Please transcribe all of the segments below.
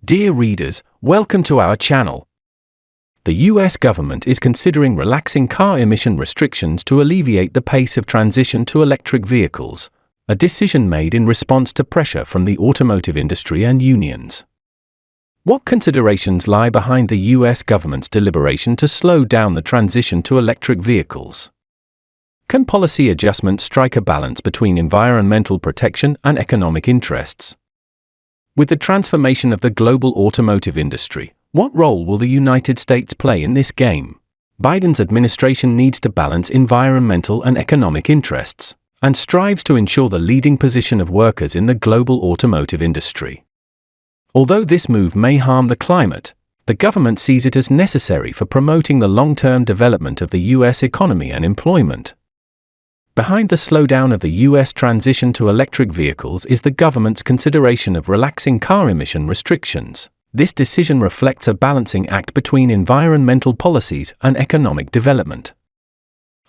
Dear readers, welcome to our channel. The US government is considering relaxing car emission restrictions to alleviate the pace of transition to electric vehicles, a decision made in response to pressure from the automotive industry and unions. What considerations lie behind the US government's deliberation to slow down the transition to electric vehicles? Can policy adjustments strike a balance between environmental protection and economic interests? With the transformation of the global automotive industry, what role will the United States play in this game? Biden's administration needs to balance environmental and economic interests, and strives to ensure the leading position of workers in the global automotive industry. Although this move may harm the climate, the government sees it as necessary for promoting the long-term development of the US economy and employment. Behind the slowdown of the US transition to electric vehicles is the government's consideration of relaxing car emission restrictions. This decision reflects a balancing act between environmental policies and economic development.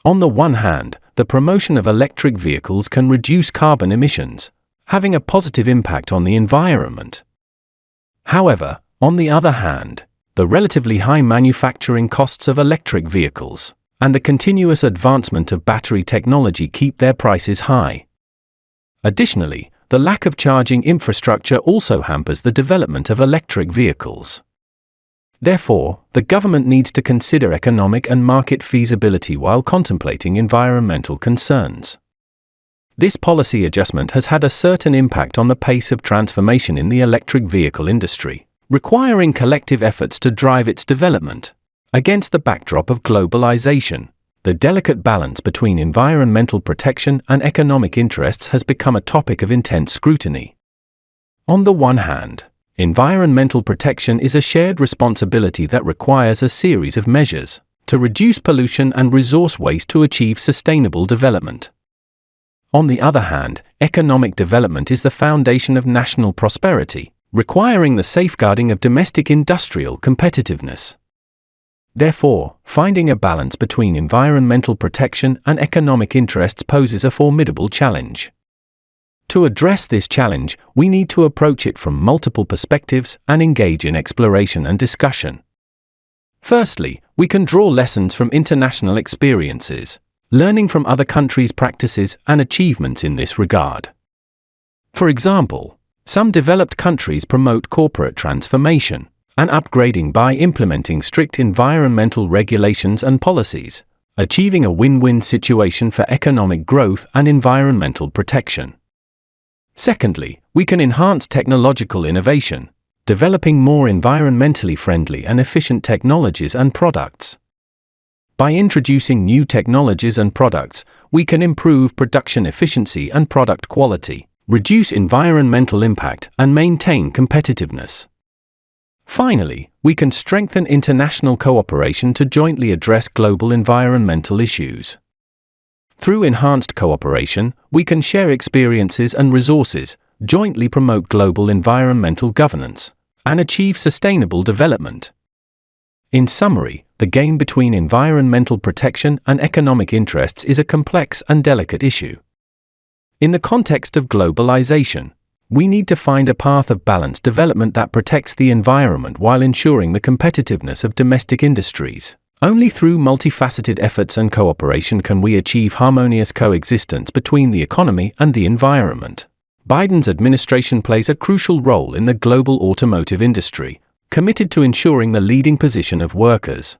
On the one hand, the promotion of electric vehicles can reduce carbon emissions, having a positive impact on the environment. However, on the other hand, the relatively high manufacturing costs of electric vehicles and the continuous advancement of battery technology keep their prices high. Additionally, the lack of charging infrastructure also hampers the development of electric vehicles. Therefore, the government needs to consider economic and market feasibility while contemplating environmental concerns. This policy adjustment has had a certain impact on the pace of transformation in the electric vehicle industry, requiring collective efforts to drive its development. Against the backdrop of globalization, the delicate balance between environmental protection and economic interests has become a topic of intense scrutiny. On the one hand, environmental protection is a shared responsibility that requires a series of measures to reduce pollution and resource waste to achieve sustainable development. On the other hand, economic development is the foundation of national prosperity, requiring the safeguarding of domestic industrial competitiveness. Therefore, finding a balance between environmental protection and economic interests poses a formidable challenge. To address this challenge, we need to approach it from multiple perspectives and engage in exploration and discussion. Firstly, we can draw lessons from international experiences, learning from other countries' practices and achievements in this regard. For example, some developed countries promote corporate transformation and upgrading by implementing strict environmental regulations and policies, achieving a win-win situation for economic growth and environmental protection. Secondly, we can enhance technological innovation, developing more environmentally friendly and efficient technologies and products. By introducing new technologies and products, we can improve production efficiency and product quality, reduce environmental impact, and maintain competitiveness. Finally, we can strengthen international cooperation to jointly address global environmental issues. Through enhanced cooperation, we can share experiences and resources, jointly promote global environmental governance, and achieve sustainable development. In summary, the game between environmental protection and economic interests is a complex and delicate issue. In the context of globalization, we need to find a path of balanced development that protects the environment while ensuring the competitiveness of domestic industries. Only through multifaceted efforts and cooperation can we achieve harmonious coexistence between the economy and the environment. Biden's administration plays a crucial role in the global automotive industry, committed to ensuring the leading position of workers.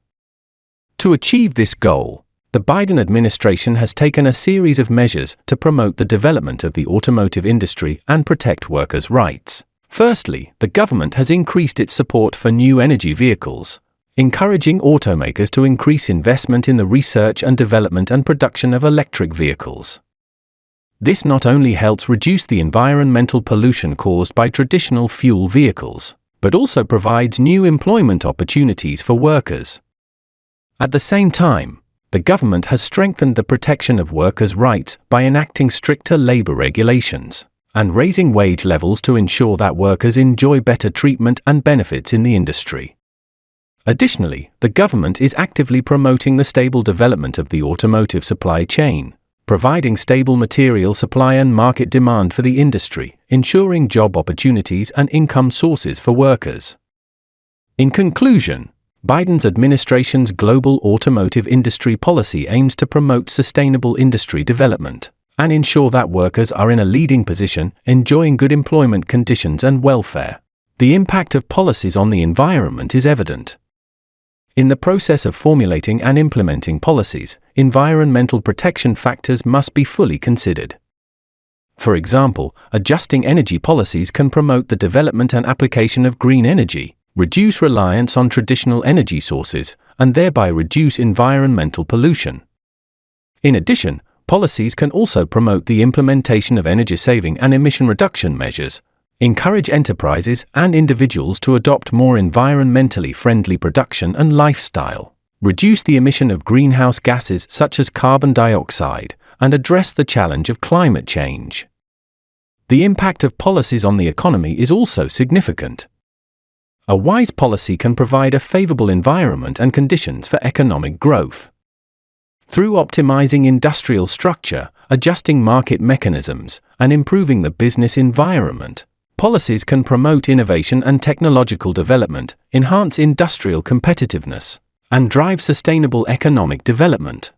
To achieve this goal, the Biden administration has taken a series of measures to promote the development of the automotive industry and protect workers' rights. Firstly, the government has increased its support for new energy vehicles, encouraging automakers to increase investment in the research and development and production of electric vehicles. This not only helps reduce the environmental pollution caused by traditional fuel vehicles, but also provides new employment opportunities for workers. At the same time, the government has strengthened the protection of workers' rights by enacting stricter labor regulations and raising wage levels to ensure that workers enjoy better treatment and benefits in the industry. Additionally, the government is actively promoting the stable development of the automotive supply chain, providing stable material supply and market demand for the industry, ensuring job opportunities and income sources for workers. In conclusion, Biden's administration's global automotive industry policy aims to promote sustainable industry development and ensure that workers are in a leading position, enjoying good employment conditions and welfare. The impact of policies on the environment is evident. In the process of formulating and implementing policies, environmental protection factors must be fully considered. For example, adjusting energy policies can promote the development and application of green energy, reduce reliance on traditional energy sources, and thereby reduce environmental pollution. In addition, policies can also promote the implementation of energy-saving and emission reduction measures, encourage enterprises and individuals to adopt more environmentally friendly production and lifestyle, reduce the emission of greenhouse gases such as carbon dioxide, and address the challenge of climate change. The impact of policies on the economy is also significant. A wise policy can provide a favorable environment and conditions for economic growth. Through optimizing industrial structure, adjusting market mechanisms, and improving the business environment, policies can promote innovation and technological development, enhance industrial competitiveness, and drive sustainable economic development.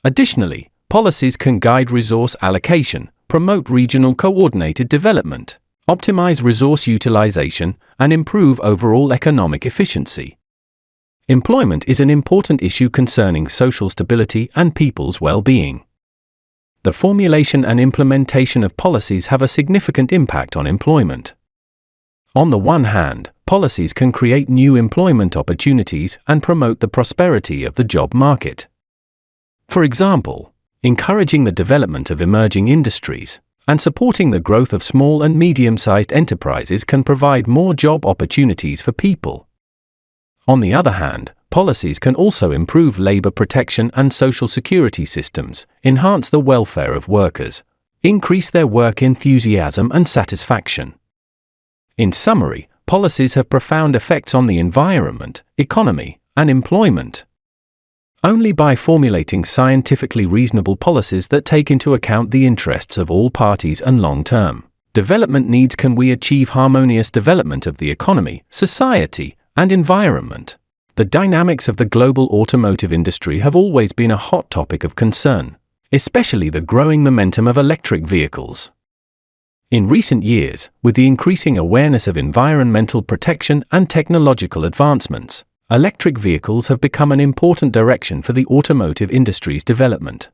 Additionally, policies can guide resource allocation, promote regional coordinated development, optimize resource utilization, and improve overall economic efficiency. Employment is an important issue concerning social stability and people's well-being. The formulation and implementation of policies have a significant impact on employment. On the one hand, policies can create new employment opportunities and promote the prosperity of the job market. For example, encouraging the development of emerging industries and supporting the growth of small and medium-sized enterprises can provide more job opportunities for people. On the other hand, policies can also improve labor protection and social security systems, enhance the welfare of workers, increase their work enthusiasm and satisfaction. In summary, policies have profound effects on the environment, economy, and employment. Only by formulating scientifically reasonable policies that take into account the interests of all parties and long-term development needs can we achieve harmonious development of the economy, society, and environment. The dynamics of the global automotive industry have always been a hot topic of concern, especially the growing momentum of electric vehicles. In recent years, with the increasing awareness of environmental protection and technological advancements, electric vehicles have become an important direction for the automotive industry's development.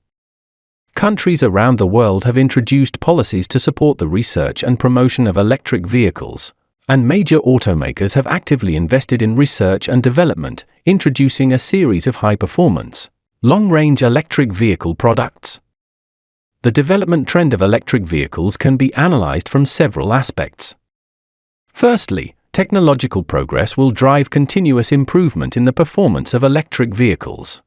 Countries around the world have introduced policies to support the research and promotion of electric vehicles, and major automakers have actively invested in research and development, introducing a series of high-performance, long-range electric vehicle products. The development trend of electric vehicles can be analyzed from several aspects. Firstly, technological progress will drive continuous improvement in the performance of electric vehicles.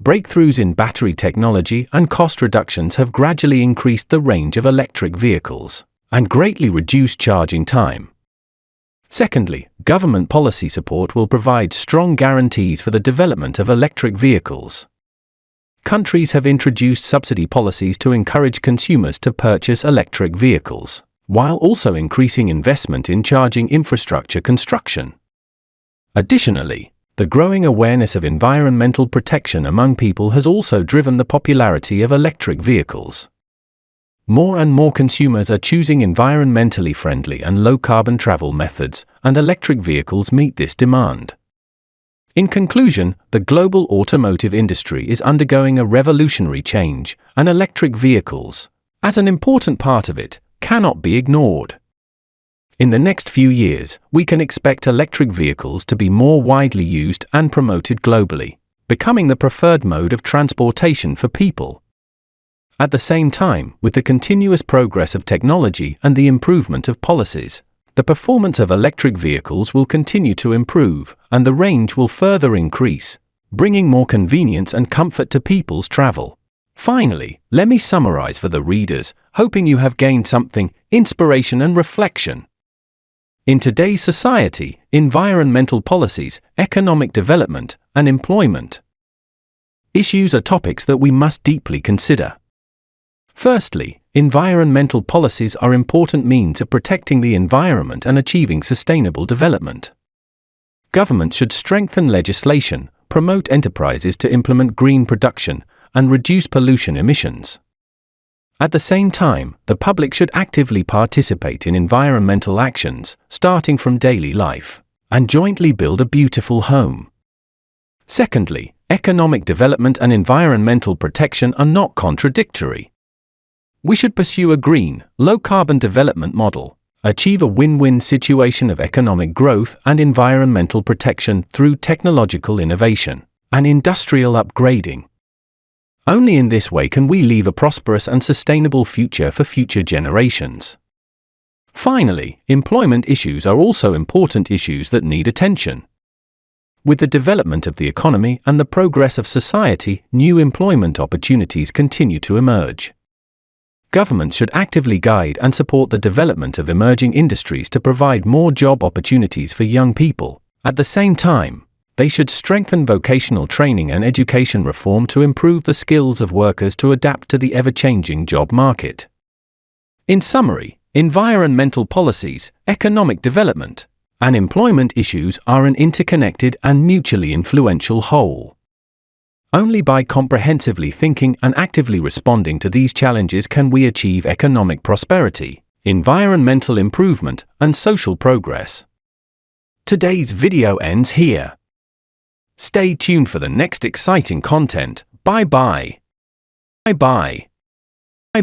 Breakthroughs in battery technology and cost reductions have gradually increased the range of electric vehicles and greatly reduced charging time. Secondly, government policy support will provide strong guarantees for the development of electric vehicles. Countries have introduced subsidy policies to encourage consumers to purchase electric vehicles, while also increasing investment in charging infrastructure construction. Additionally, the growing awareness of environmental protection among people has also driven the popularity of electric vehicles. More and more consumers are choosing environmentally friendly and low-carbon travel methods, and electric vehicles meet this demand. In conclusion, the global automotive industry is undergoing a revolutionary change, and electric vehicles, as an important part of it, cannot be ignored. In the next few years, we can expect electric vehicles to be more widely used and promoted globally, becoming the preferred mode of transportation for people. At the same time, with the continuous progress of technology and the improvement of policies, the performance of electric vehicles will continue to improve, and the range will further increase, bringing more convenience and comfort to people's travel. Finally, let me summarize for the readers, hoping you have gained something, inspiration and reflection. In today's society, environmental policies, economic development, and employment Issues are topics that we must deeply consider. Firstly, environmental policies are important means of protecting the environment and achieving sustainable development. Government should strengthen legislation, promote enterprises to implement green production, and reduce pollution emissions. At the same time, the public should actively participate in environmental actions, starting from daily life, and jointly build a beautiful home. Secondly, economic development and environmental protection are not contradictory. We should pursue a green, low-carbon development model, achieve a win-win situation of economic growth and environmental protection through technological innovation and industrial upgrading. Only in this way can we leave a prosperous and sustainable future for future generations. Finally, employment issues are also important issues that need attention. With the development of the economy and the progress of society, new employment opportunities continue to emerge. Government should actively guide and support the development of emerging industries to provide more job opportunities for young people. At the same time, they should strengthen vocational training and education reform to improve the skills of workers to adapt to the ever-changing job market. In summary, environmental policies, economic development, and employment issues are an interconnected and mutually influential whole. Only by comprehensively thinking and actively responding to these challenges can we achieve economic prosperity, environmental improvement, and social progress. Today's video ends here. Stay tuned for the next exciting content. Bye-bye. Bye-bye.